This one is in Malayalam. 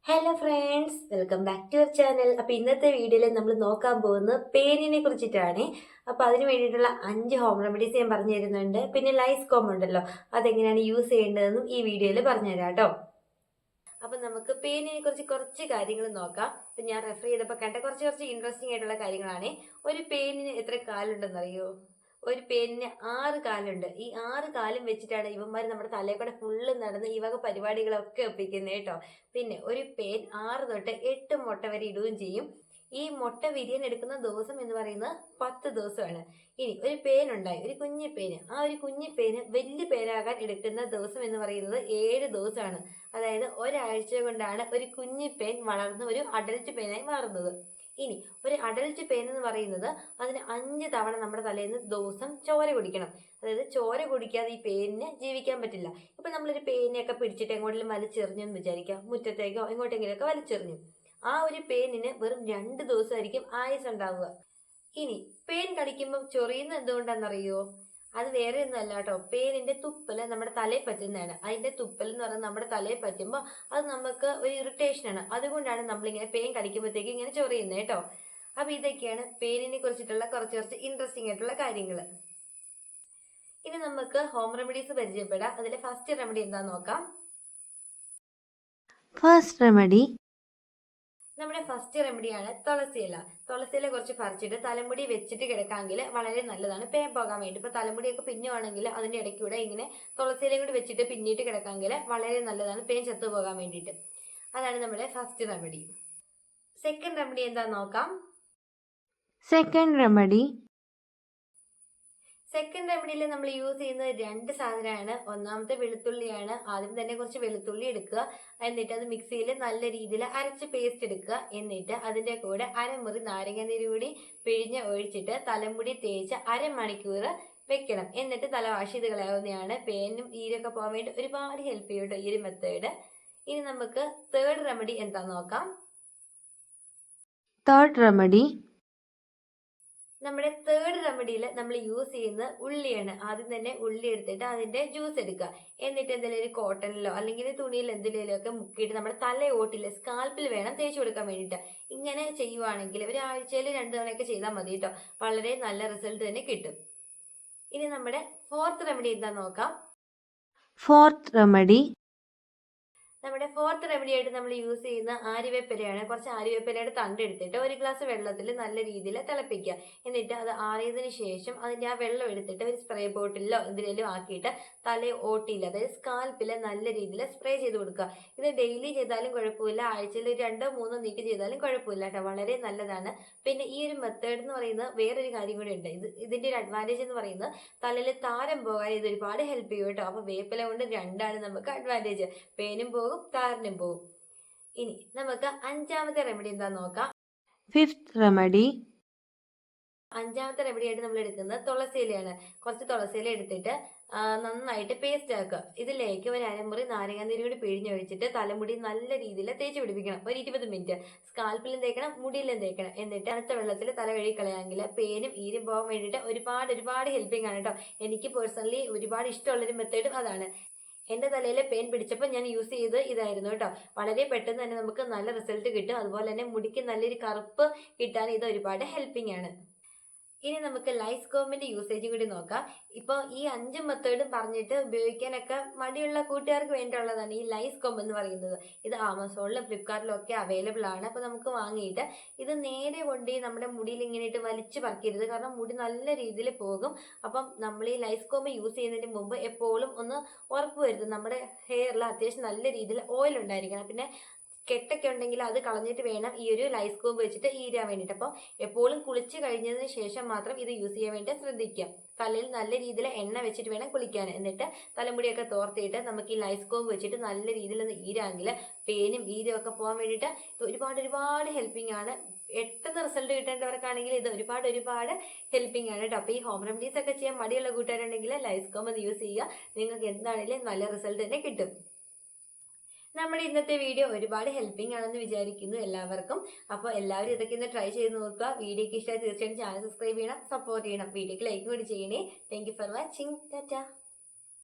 Hello friends, welcome back to our channel. അപ്പോൾ ഇന്നത്തെ വീഡിയോയിൽ നമ്മൾ നോക്കാൻ പോകുന്നത് പേനിനെ കുറിച്ചിട്ടാണ്. അപ്പോൾ അതിന് വേണ്ടിയിട്ടുള്ള 5 ഹോം റെമഡീസ് ഞാൻ പറഞ്ഞു തരുന്നുണ്ട്. പിന്നെ ലൈസ് കോം ഉണ്ടല്ലോ, അതെങ്ങനെയാണ് യൂസ് ചെയ്യേണ്ടതെന്നും ഈ വീഡിയോയിൽ പറഞ്ഞുതരാം കേട്ടോ. അപ്പം നമുക്ക് പേനിനെ കുറിച്ച് കുറച്ച് കാര്യങ്ങൾ നോക്കാം. അപ്പം ഞാൻ റെഫർ ചെയ്തപ്പോൾ കണ്ട കുറച്ച് ഇൻട്രസ്റ്റിംഗ് ആയിട്ടുള്ള കാര്യങ്ങളാണ്. ഒരു പേനിന് എത്ര കാലുണ്ടെന്നറിയോ? ഒരു പേനിന് 6 കാലുണ്ട്. ഈ 6 കാലും വെച്ചിട്ടാണ് ഇവന്മാർ നമ്മുടെ തലയിൽ കൂടെ ഫുള്ള് നടന്ന് ഈ വക പരിപാടികളൊക്കെ ഒപ്പിക്കുന്നത് കേട്ടോ. പിന്നെ ഒരു പേൻ 6 തൊട്ട് 8 മുട്ട വരെ ഇടുകയും ചെയ്യും. ഈ മുട്ട വിരിയാൻ എടുക്കുന്ന ദിവസം എന്ന് പറയുന്നത് 10 ദിവസമാണ്. ഇനി ഒരു പേൻ ഉണ്ടായി, ഒരു കുഞ്ഞു പേന്, ആ ഒരു കുഞ്ഞു പേന് വലിയ പേനാകാൻ എടുക്കുന്ന ദിവസം എന്ന് പറയുന്നത് 7 ദിവസമാണ്. അതായത് ഒരാഴ്ച കൊണ്ടാണ് ഒരു കുഞ്ഞു പേൻ വളർന്ന് ഒരു അഡൽറ്റ് പേനായി മാറുന്നത്. ഇനി ഒരു അഡൽറ്റ് പെയിൻ എന്ന് പറയുന്നത് അതിന് 5 തവണ നമ്മുടെ തലേന്ന് ദിവസം ചോര കുടിക്കണം. അതായത് ചോര കുടിക്കാതെ ഈ പെയിനിന് ജീവിക്കാൻ പറ്റില്ല. ഇപ്പൊ നമ്മളൊരു പെയിനെയൊക്കെ പിടിച്ചിട്ട് എങ്ങോട്ടെങ്കിലും വലിച്ചെറിഞ്ഞു എന്ന് വിചാരിക്കാം, മുറ്റത്തേക്കോ എങ്ങോട്ടെങ്കിലുമൊക്കെ വലിച്ചെറിഞ്ഞു. ആ ഒരു പെയിനിന് വെറും 2 ദിവസമായിരിക്കും ആയുസ് ഉണ്ടാവുക. ഇനി പെയിൻ കടിക്കുമ്പോൾ ചൊറിയുന്നത് എന്തുകൊണ്ടാണെന്നറിയോ? അത് വേറെ ഒന്നും അല്ല കേട്ടോ, പേനിന്റെ തുപ്പല് നമ്മുടെ തലയിൽ പറ്റുന്നതാണ്. അതിന്റെ തുപ്പൽ എന്ന് പറയുന്നത് നമ്മുടെ തലയിൽ പറ്റുമ്പോൾ അത് നമുക്ക് ഒരു ഇറിറ്റേഷൻ ആണ്. അതുകൊണ്ടാണ് നമ്മളിങ്ങനെ പേൻ കടിക്കുമ്പോഴത്തേക്ക് ഇങ്ങനെ ചൊറിയുന്നത് കേട്ടോ. അപ്പൊ ഇതൊക്കെയാണ് പേനിനെ കുറിച്ചിട്ടുള്ള കുറച്ച് ഇൻട്രസ്റ്റിംഗ് ആയിട്ടുള്ള കാര്യങ്ങൾ. ഇനി നമുക്ക് ഹോം റെമഡീസ് പരിചയപ്പെടാം. അതിലെ ഫസ്റ്റ് റെമഡി എന്താന്ന് നോക്കാം. ഫസ്റ്റ് റെമഡി നമ്മുടെ ഫസ്റ്റ് റെമഡിയാണ് തുളസിയില. തുളസിയില കുറച്ച് പറിച്ചിട്ട് തലമുടി വെച്ചിട്ട് കിടക്കാമെങ്കിൽ വളരെ നല്ലതാണ് പേൻ പോകാൻ വേണ്ടി. ഇപ്പൊ തലമുടിയൊക്കെ പിന്നുവാണെങ്കിൽ അതിന്റെ ഇടയ്ക്കൂടെ ഇങ്ങനെ തുളസിയിലയും കൂടി വെച്ചിട്ട് പിന്നിട്ട് കിടക്കാമെങ്കിൽ വളരെ നല്ലതാണ് പേൻ ചത്തു പോകാൻ വേണ്ടിയിട്ട്. അതാണ് നമ്മുടെ ഫസ്റ്റ് റെമഡി. സെക്കൻഡ് റെമഡി എന്താന്ന് നോക്കാം. സെക്കൻഡ് റെമഡിയിൽ നമ്മൾ യൂസ് ചെയ്യുന്നത് 2 സാധനമാണ്. ഒന്നാമത്തെ വെളുത്തുള്ളിയാണ്. ആദ്യം തന്നെ കുറച്ച് വെളുത്തുള്ളി എടുക്കുക, എന്നിട്ട് അത് മിക്സിയിൽ നല്ല രീതിയിൽ അരച്ച് പേസ്റ്റ് എടുക്കുക. എന്നിട്ട് അതിന്റെ കൂടെ അരമുറി നാരങ്ങ നീര് കൂടി പിഴിഞ്ഞ് ഒഴിച്ചിട്ട് തലമുടി തേച്ച് അരമണിക്കൂർ വെക്കണം. എന്നിട്ട് തല വാഷ് ചെയ്ത് കളയാവുന്നതാണ്. പേനും ഈരൊക്കെ പോകാൻ വേണ്ടി ഒരുപാട് ഹെൽപ്പ് ചെയ്യും കേട്ടോ ഈ ഒരു മെത്തേഡ്. ഇനി നമുക്ക് തേർഡ് റെമഡി എന്താന്ന് നോക്കാം. തേർഡ് റെമഡി നമ്മുടെ തേർഡ് റെമഡിയിൽ നമ്മൾ യൂസ് ചെയ്യുന്ന ഉള്ളിയാണ്. ആദ്യം തന്നെ ഉള്ളി എടുത്തിട്ട് അതിന്റെ ജ്യൂസ് എടുക്കുക. എന്നിട്ട് എന്തെങ്കിലും ഒരു കോട്ടണിലോ അല്ലെങ്കിൽ തുണിയിൽ എന്തെങ്കിലും ഒക്കെ മുക്കിയിട്ട് നമ്മുടെ തലയോട്ടിൽ സ്കാൽപ്പിൽ വേണം തേച്ച് കൊടുക്കാൻ വേണ്ടിയിട്ട്. ഇങ്ങനെ ചെയ്യുവാണെങ്കിൽ ഒരാഴ്ചയിൽ 2 തവണയൊക്കെ ചെയ്താൽ മതി കേട്ടോ. വളരെ നല്ല റിസൾട്ട് തന്നെ കിട്ടും. ഇനി നമ്മുടെ ഫോർത്ത് റെമഡി എന്താ നോക്കാം. നമ്മുടെ ഫോർത്ത് റെമഡി ആയിട്ട് നമ്മൾ യൂസ് ചെയ്യുന്ന ആര്യവേപ്പിലയാണ്. കുറച്ച് ആര്യവേപ്പിലയുടെ തണ്ട് എടുത്തിട്ട് 1 ഗ്ലാസ് വെള്ളത്തിൽ നല്ല രീതിയിൽ തിളപ്പിക്കുക. എന്നിട്ട് അത് ആറിയതിനു ശേഷം അതിന്റെ ആ വെള്ളം എടുത്തിട്ട് ഒരു സ്പ്രേ ബോട്ടിലോ എന്തിനേലും ആക്കിയിട്ട് ഓട്ടിയിൽ അതായത് സ്കാൽപ്പിൽ നല്ല രീതിയിൽ സ്പ്രേ ചെയ്ത് കൊടുക്കുക. ഇത് ഡെയിലി ചെയ്താലും കുഴപ്പമില്ല, ആഴ്ചയിൽ 2-3 നീക്കി ചെയ്താലും കുഴപ്പമില്ല കേട്ടോ, വളരെ നല്ലതാണ്. പിന്നെ ഈ ഒരു മെത്തേഡ് എന്ന് പറയുന്നത് വേറൊരു കാര്യം കൂടി ഉണ്ട്. ഇതിന്റെ ഒരു അഡ്വാൻറ്റേജ് എന്ന് പറയുന്നത് തലയിൽ താരം പോകാൻ ഇത് ഒരുപാട് ഹെൽപ്പ് ചെയ്യും കേട്ടോ. അപ്പൊ വേപ്പില കൊണ്ട് 2 നമുക്ക് അഡ്വാൻറ്റേജ്, പേനും പോകും താരനും പോകും. ഇനി നമുക്ക് 5ാമത്തെ റെമഡി എന്താ നോക്കാം. ഫിഫ്ത് റെമഡി 5ാമത്തെ റെമഡി ആയിട്ട് നമ്മൾ എടുക്കുന്നത് തുളസിയിലയാണ്. കുറച്ച് തുളസിയില എടുത്തിട്ട് നന്നായിട്ട് പേസ്റ്റ് ആക്കുക. ഇതിലേക്ക് ഒരു അരമുറി നാരങ്ങ നീര് കൂടി പിഴിഞ്ഞൊഴിച്ചിട്ട് തലമുടി നല്ല രീതിയിൽ തേച്ച് പിടിപ്പിക്കണം. ഒരു 20 മിനിറ്റ് സ്കാൽപ്പിലും തേക്കണം, മുടിയിലും തേക്കണം. എന്നിട്ട് അടുത്ത വെള്ളത്തിൽ തല കഴുകി കളയാമെങ്കിൽ പേനും ഈരും പോകാൻ വേണ്ടിയിട്ട് ഒരുപാട് ഹെൽപ്പിംഗ് ആണ് കേട്ടോ. എനിക്ക് പേഴ്സണലി ഒരുപാട് ഇഷ്ടമുള്ളൊരു മെത്തേഡും അതാണ്. എന്റെ തലയിൽ പെയിൻ പിടിച്ചപ്പോൾ ഞാൻ യൂസ് ചെയ്ത് ഇതായിരുന്നു കേട്ടോ. വളരെ പെട്ടെന്ന് തന്നെ നമുക്ക് നല്ല റിസൾട്ട് കിട്ടും. അതുപോലെ തന്നെ മുടിക്ക് നല്ലൊരു കറുപ്പ് കിട്ടാൻ ഇത് ഒരുപാട് ഹെൽപ്പിംഗ് ആണ്. ഇനി നമുക്ക് ലൈസ് കോമിന്റെ യൂസേജ് കൂടി നോക്കാം. ഇപ്പോൾ ഈ 5 മെത്തേഡും പറഞ്ഞിട്ട് ഉപയോഗിക്കാനൊക്കെ മടിയുള്ള കൂട്ടുകാർക്ക് വേണ്ടിയുള്ളതാണ് ഈ ലൈസ് കോം എന്ന് പറയുന്നത്. ഇത് ആമസോണിലും ഫ്ലിപ്കാർട്ടിലും ഒക്കെ അവൈലബിൾ ആണ്. അപ്പോൾ നമുക്ക് വാങ്ങിയിട്ട് ഇത് നേരെ കൊണ്ട് നമ്മുടെ മുടിയിൽ ഇങ്ങനെ ഇട്ട് വലിച്ചു പറിക്കരുത്, കാരണം മുടി നല്ല രീതിയിൽ പോകും. അപ്പം നമ്മൾ ഈ ലൈസ് കോം യൂസ് ചെയ്യുന്നതിന് മുമ്പ് എപ്പോഴും ഒന്ന് ഉറപ്പ് വരുത്തും നമ്മുടെ ഹെയറിൽ അത്യാവശ്യം നല്ല രീതിയിൽ ഓയിൽ ഉണ്ടായിരിക്കണം. പിന്നെ കെട്ടൊക്കെ ഉണ്ടെങ്കിൽ അത് കളഞ്ഞിട്ട് വേണം ഈ ഒരു ലൈസ് കോം വെച്ചിട്ട് ഈരാൻ വേണ്ടിയിട്ട്. അപ്പോൾ എപ്പോഴും കുളിച്ച് കഴിഞ്ഞതിന് ശേഷം മാത്രം ഇത് യൂസ് ചെയ്യാൻ വേണ്ടി ശ്രദ്ധിക്കുക. തലയിൽ നല്ല രീതിയിൽ എണ്ണ വെച്ചിട്ട് വേണം കുളിക്കാൻ. എന്നിട്ട് തലമുടിയൊക്കെ തോർത്തിയിട്ട് നമുക്ക് ഈ ലൈസ് കോം വെച്ചിട്ട് നല്ല രീതിയിൽ ഒന്ന് ഈരാമെങ്കിൽ പേനും ഈരും ഒക്കെ പോകാൻ വേണ്ടിയിട്ട് ഒരുപാട് ഹെൽപ്പിംഗ് ആണ്. പെട്ടെന്ന് റിസൾട്ട് കിട്ടേണ്ടവർക്കാണെങ്കിൽ ഇത് ഒരുപാട് ഹെൽപ്പിംഗ് ആണ് കേട്ടോ. അപ്പോൾ ഈ ഹോം റെമഡീസ് ഒക്കെ ചെയ്യാൻ മടിയുള്ള കൂട്ടുകാരുണ്ടെങ്കിൽ ലൈസ് കോം ഒന്ന് യൂസ് ചെയ്യുക. നിങ്ങൾക്ക് എന്താണെങ്കിലും നല്ല റിസൾട്ട് തന്നെ കിട്ടും. നമ്മുടെ ഇന്നത്തെ വീഡിയോ ഒരുപാട് ഹെൽപ്പിംഗ് ആണെന്ന് വിചാരിക്കുന്നു എല്ലാവർക്കും. അപ്പോൾ എല്ലാവരും ഇതൊക്കെ ഒന്ന് ട്രൈ ചെയ്ത് നോക്കുക. വീഡിയോക്ക് ഇഷ്ടമായി തീർച്ചയായിട്ടും ചാനൽ സബ്സ്ക്രൈബ് ചെയ്യണം, സപ്പോർട്ട് ചെയ്യണം. വീഡിയോക്ക് ലൈക്ക് കൂടി ചെയ്യണേ. Thank you for watching. Tata.